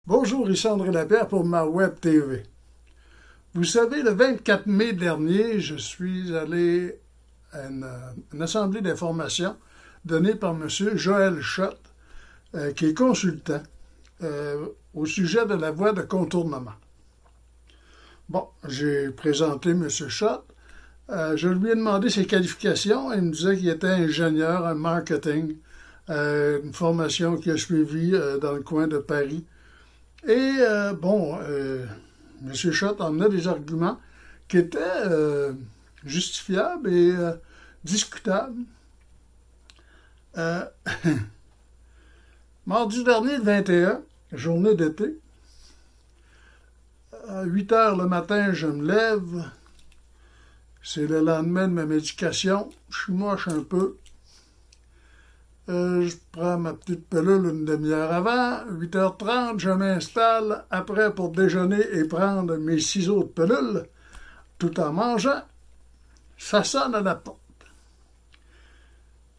Bonjour, ici André Lapierre pour ma Web TV. Vous savez, le 24 mai dernier, je suis allé à une assemblée d'information donnée par M. Joël Schott, qui est consultant, au sujet de la voie de contournement. Bon, j'ai présenté M. Schott. Je lui ai demandé ses qualifications. Il me disait qu'il était ingénieur en marketing, une formation qu'il a suivie dans le coin de Paris. Et M. Schott en a des arguments qui étaient justifiables et discutables. Mardi dernier, le 21, journée d'été, à 8 heures le matin, je me lève. C'est le lendemain de ma médication. Je suis moche un peu. Je prends ma petite pilule une demi-heure avant, 8h30, je m'installe après pour déjeuner et prendre mes ciseaux de pilule, tout en mangeant. Ça sonne à la porte.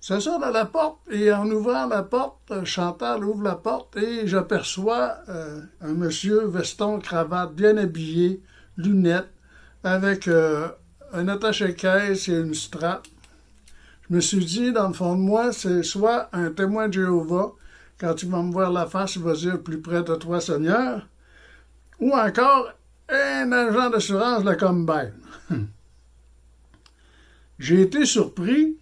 Ça sonne à la porte et en ouvrant la porte, Chantal ouvre la porte et j'aperçois un monsieur veston, cravate, bien habillé, lunettes, avec un attaché-caisse et une strap. Je me suis dit, dans le fond de moi, c'est soit un témoin de Jéhovah, quand il va me voir la face, il va dire « plus près de toi, Seigneur », ou encore un agent d'assurance de la Combine. J'ai été surpris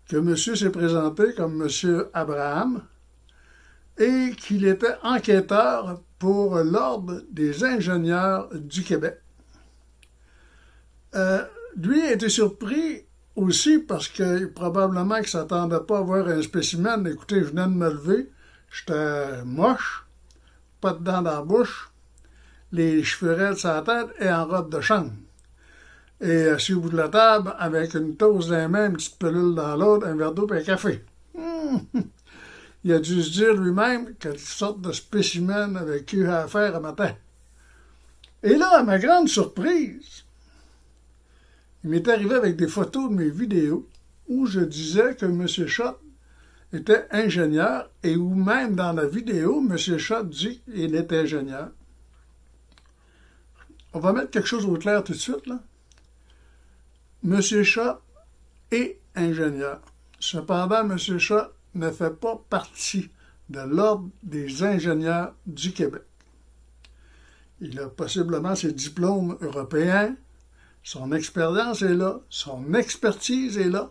que monsieur s'est présenté comme monsieur Abraham et qu'il était enquêteur pour l'Ordre des ingénieurs du Québec. Lui a été surpris aussi parce que probablement qu'il ne s'attendait pas à voir un spécimen. Écoutez, je venais de me lever, j'étais moche, pas de dents dans la bouche, les cheveux raides sur la tête et en robe de chambre. Et assis au bout de la table, avec une toast dans les mains, une petite pilule dans l'autre, un verre d'eau et un café. Il a dû se dire lui-même quelle sorte de spécimen avec qui il a affaire à matin. Et là, à ma grande surprise, il m'est arrivé avec des photos de mes vidéos où je disais que M. Schott était ingénieur et où même dans la vidéo, M. Schott dit qu'il est ingénieur. On va mettre quelque chose au clair tout de suite, là. M. Schott est ingénieur. Cependant, M. Schott ne fait pas partie de l'Ordre des ingénieurs du Québec. Il a possiblement ses diplômes européens. Son expérience est là, son expertise est là,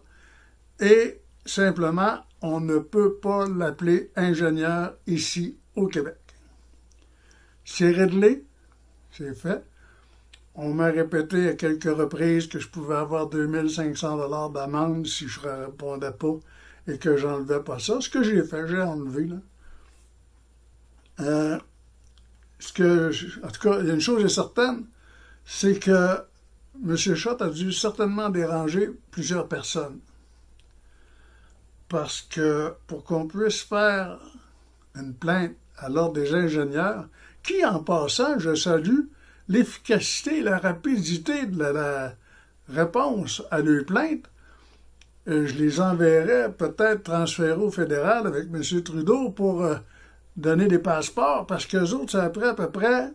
et simplement, on ne peut pas l'appeler ingénieur ici au Québec. C'est réglé, c'est fait. On m'a répété à quelques reprises que je pouvais avoir 2500 $, d'amende si je ne répondais pas et que j'enlevais pas ça. Ce que j'ai fait, j'ai enlevé, là. En tout cas, il y a une chose est certaine, c'est que M. Schott a dû certainement déranger plusieurs personnes. Parce que pour qu'on puisse faire une plainte à l'Ordre des ingénieurs, qui, en passant, je salue l'efficacité et la rapidité de la réponse à leurs plaintes, je les enverrais peut-être transférer au fédéral avec M. Trudeau pour donner des passeports, parce qu'eux autres, ça a pris à peu près,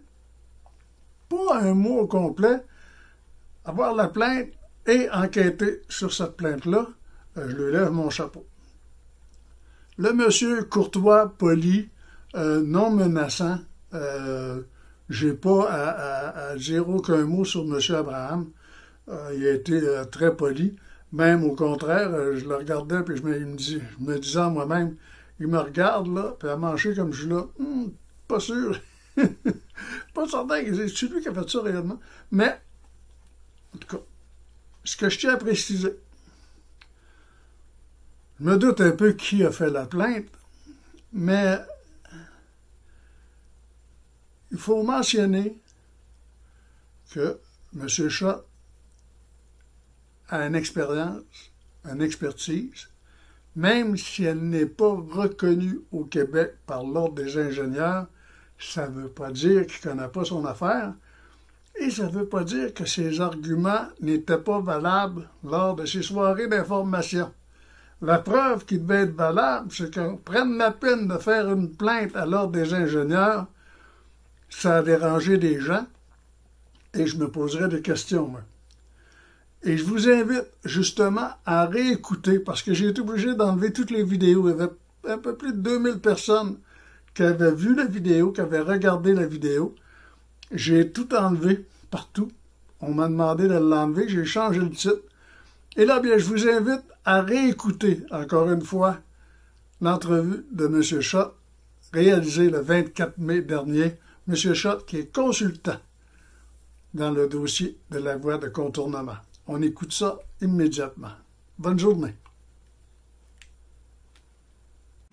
pas un mois au complet, avoir la plainte et enquêter sur cette plainte-là, je lui lève mon chapeau. Le monsieur courtois, poli, non menaçant, j'ai pas à dire aucun mot sur M. Abraham. Il a été très poli. Même au contraire, je le regardais puis je me disais à moi-même, il me regarde là, puis à manger comme je suis là, pas sûr. Pas certain que c'est lui qui a fait ça réellement. Mais en tout cas, ce que je tiens à préciser, je me doute un peu qui a fait la plainte, mais il faut mentionner que M. Schott a une expérience, une expertise, même si elle n'est pas reconnue au Québec par l'Ordre des ingénieurs, ça ne veut pas dire qu'il ne connaît pas son affaire. Et ça ne veut pas dire que ses arguments n'étaient pas valables lors de ses soirées d'information. La preuve qui devait être valable, c'est qu'on prenne la peine de faire une plainte à l'Ordre des ingénieurs. Ça a dérangé des gens et je me poserai des questions, moi. Et je vous invite justement à réécouter parce que j'ai été obligé d'enlever toutes les vidéos. Il y avait un peu plus de 2000 personnes qui avaient vu la vidéo, qui avaient regardé la vidéo. J'ai tout enlevé partout. On m'a demandé de l'enlever, j'ai changé le titre. Et là, bien, je vous invite à réécouter, encore une fois, l'entrevue de M. Schott, réalisée le 24 mai dernier. M. Schott, qui est consultant dans le dossier de la voie de contournement. On écoute ça immédiatement. Bonne journée.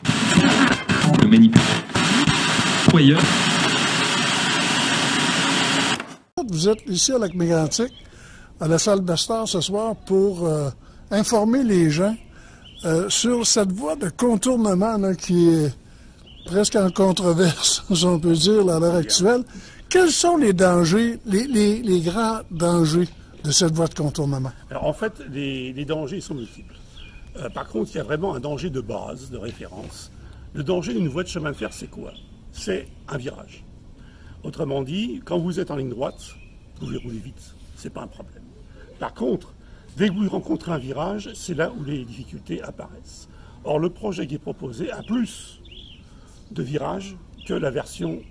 Le manipulateur. Vous êtes ici à Lac-Mégantic, à la salle Bestar ce soir, pour informer les gens sur cette voie de contournement là, qui est presque en controverse, si on peut dire, là, à l'heure actuelle. Quels sont les dangers, les grands dangers de cette voie de contournement? Alors en fait, les dangers sont multiples. Par contre, il y a vraiment un danger de base, de référence. Le danger d'une voie de chemin de fer, c'est quoi? C'est un virage. Autrement dit, quand vous êtes en ligne droite, vous pouvez rouler vite, c'est pas un problème. Par contre, dès que vous rencontrez un virage, c'est là où les difficultés apparaissent. Or, le projet qui est proposé a plus de virages que la version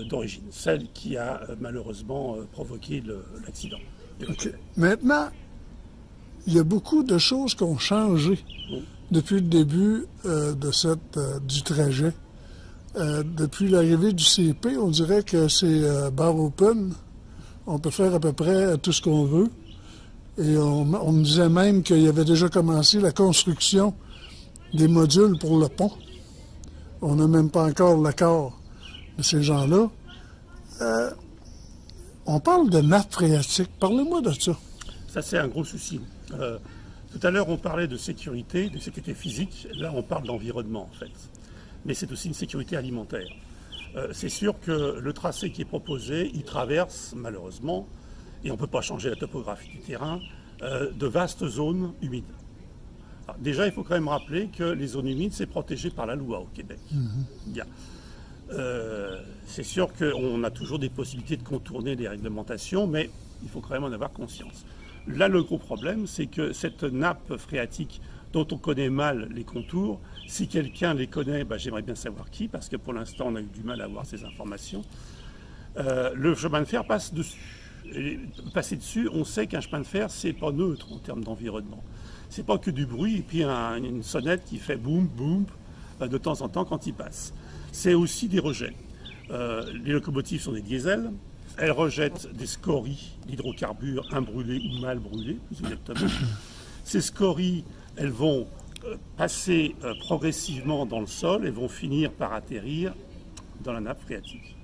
d'origine, celle qui a malheureusement provoqué l'accident. Okay. Maintenant, il y a beaucoup de choses qui ont changé depuis le début du trajet. Depuis l'arrivée du CP, on dirait que c'est bar open. On peut faire à peu près tout ce qu'on veut. Et on me disait même qu'il y avait déjà commencé la construction des modules pour le pont. On n'a même pas encore l'accord de ces gens-là. On parle de nappe phréatique. Parlez-moi de ça. Ça, c'est un gros souci. Tout à l'heure, on parlait de sécurité physique. Là, on parle d'environnement, en fait. Mais c'est aussi une sécurité alimentaire. C'est sûr que le tracé qui est proposé, il traverse, malheureusement, et on ne peut pas changer la topographie du terrain, de vastes zones humides. Alors, déjà, il faut quand même rappeler que les zones humides, c'est protégé par la loi au Québec. Bien. C'est sûr qu'on a toujours des possibilités de contourner les réglementations, mais il faut quand même en avoir conscience. Là, le gros problème, c'est que cette nappe phréatique dont on connaît mal les contours, si quelqu'un les connaît, j'aimerais bien savoir qui, parce que pour l'instant, on a eu du mal à avoir ces informations. Le chemin de fer passe dessus. Et passer dessus, on sait qu'un chemin de fer, c'est pas neutre en termes d'environnement. C'est pas que du bruit et puis une sonnette qui fait boum, boum, de temps en temps quand il passe. C'est aussi des rejets. Les locomotives sont des diesels. Elles rejettent des scories, d'hydrocarbures imbrûlés ou mal brûlés, plus exactement. Ces scories, elles vont passer progressivement dans le sol et vont finir par atterrir dans la nappe phréatique.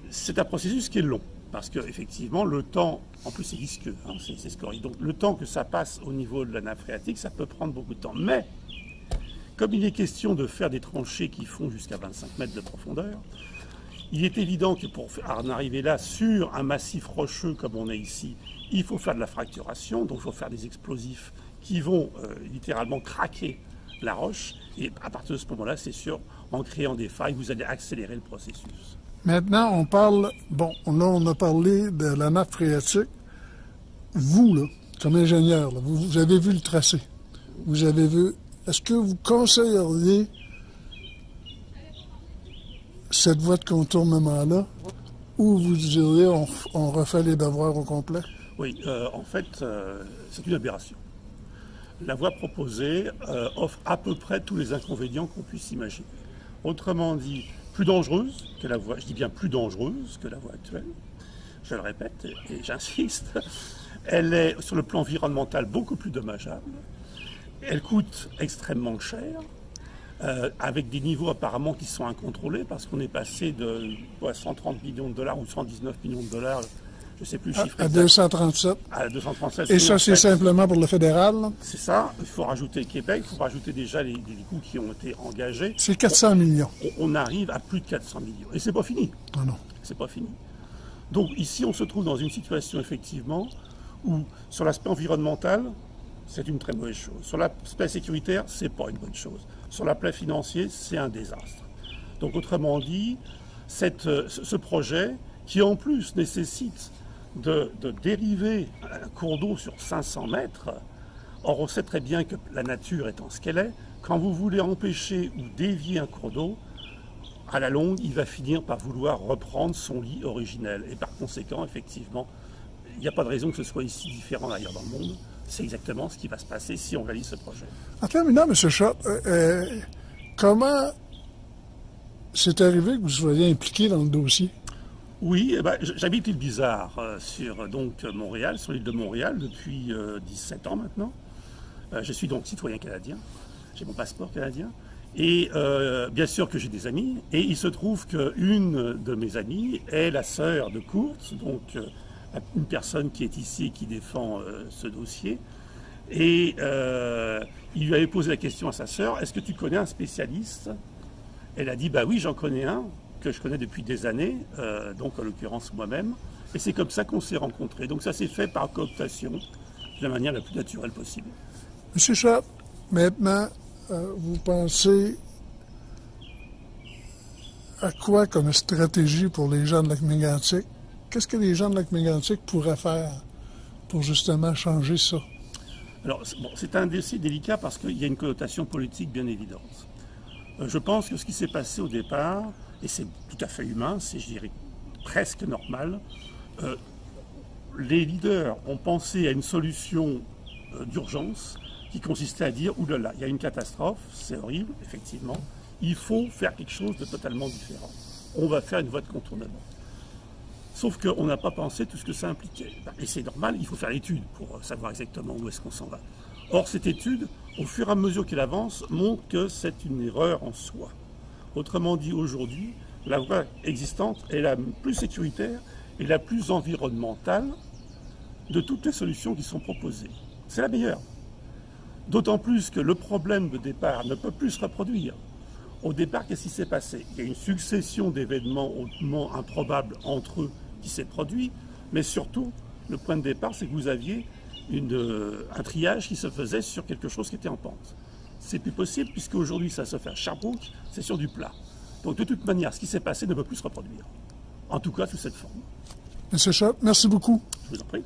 C'est un processus qui est long, parce qu'effectivement, le temps, en plus c'est visqueux, ces scories, donc le temps que ça passe au niveau de la nappe phréatique, ça peut prendre beaucoup de temps. Mais, comme il est question de faire des tranchées qui font jusqu'à 25 mètres de profondeur, il est évident que pour en arriver là, sur un massif rocheux comme on est ici, il faut faire de la fracturation, donc il faut faire des explosifs qui vont littéralement craquer la roche. Et à partir de ce moment-là, c'est sûr, en créant des failles, vous allez accélérer le processus. Maintenant, on parle, là, on a parlé de la nappe phréatique. Vous, là, comme ingénieur, là, vous avez vu le tracé. Vous avez vu, est-ce que vous conseilleriez cette voie de contournement-là, ou vous diriez on refait les devoirs au complet? Oui, en fait, c'est une aberration. La voie proposée offre à peu près tous les inconvénients qu'on puisse imaginer. Autrement dit, plus dangereuse que la voie, je dis bien plus dangereuse que la voie actuelle, je le répète et j'insiste, elle est sur le plan environnemental beaucoup plus dommageable, elle coûte extrêmement cher, avec des niveaux apparemment qui sont incontrôlés, parce qu'on est passé de 130 millions de dollars ou 119 millions de dollars, je ne sais plus le chiffre exact. 237. À 237. Et ça, c'est simplement pour le fédéral? C'est ça. Il faut rajouter le Québec, il faut rajouter déjà les coûts qui ont été engagés. C'est 400 millions. On arrive à plus de 400 millions. Et c'est pas fini. Non, non. C'est pas fini. Donc ici, on se trouve dans une situation, effectivement, où, sur l'aspect environnemental, c'est une très mauvaise chose. Sur l'aspect sécuritaire, c'est pas une bonne chose. Sur l'aspect financier, c'est un désastre. Donc autrement dit, ce projet, qui en plus nécessite de dériver un cours d'eau sur 500 mètres, or on sait très bien que la nature étant ce qu'elle est, quand vous voulez empêcher ou dévier un cours d'eau, à la longue, il va finir par vouloir reprendre son lit originel. Et par conséquent, effectivement, il n'y a pas de raison que ce soit ici différent ailleurs dans le monde. C'est exactement ce qui va se passer si on réalise ce projet. En terminant, M. Schott, comment c'est arrivé que vous soyez impliqué dans le dossier? Oui, j'habite l'île Bizarre sur Montréal, sur l'île de Montréal depuis 17 ans maintenant. Je suis donc citoyen canadien, j'ai mon passeport canadien. Et bien sûr que j'ai des amis, et il se trouve qu'une de mes amies est la sœur de Kurtz, donc une personne qui est ici et qui défend ce dossier. Et il lui avait posé la question à sa sœur, est-ce que tu connais un spécialiste? Elle a dit, bah oui, j'en connais un, que je connais depuis des années, donc en l'occurrence moi-même. Et c'est comme ça qu'on s'est rencontrés. Donc ça s'est fait par cooptation, de la manière la plus naturelle possible. Monsieur Schott, maintenant, vous pensez à quoi comme stratégie pour les gens de Lac-Mégantic? Qu'est-ce que les gens de Lac-Mégantic pourraient faire pour justement changer ça? Alors, c'est un dossier délicat parce qu'il y a une connotation politique bien évidente. Je pense que ce qui s'est passé au départ, et c'est tout à fait humain, c'est, je dirais, presque normal, les leaders ont pensé à une solution d'urgence qui consistait à dire, oulala, il y a une catastrophe, c'est horrible, effectivement, il faut faire quelque chose de totalement différent. On va faire une voie de contournement. Sauf qu'on n'a pas pensé tout ce que ça impliquait. Et c'est normal, il faut faire l'étude pour savoir exactement où est-ce qu'on s'en va. Or, cette étude, au fur et à mesure qu'elle avance, montre que c'est une erreur en soi. Autrement dit, aujourd'hui, la voie existante est la plus sécuritaire et la plus environnementale de toutes les solutions qui sont proposées. C'est la meilleure. D'autant plus que le problème de départ ne peut plus se reproduire. Au départ, qu'est-ce qui s'est passé? Il y a une succession d'événements hautement improbables entre eux qui s'est produit, mais surtout, le point de départ, c'est que vous aviez un triage qui se faisait sur quelque chose qui était en pente. C'est plus possible, puisque aujourd'hui, ça se fait à Sherbrooke, c'est sur du plat. Donc, de toute manière, ce qui s'est passé ne peut plus se reproduire. En tout cas, sous cette forme. M. Schott, merci beaucoup. Je vous en prie.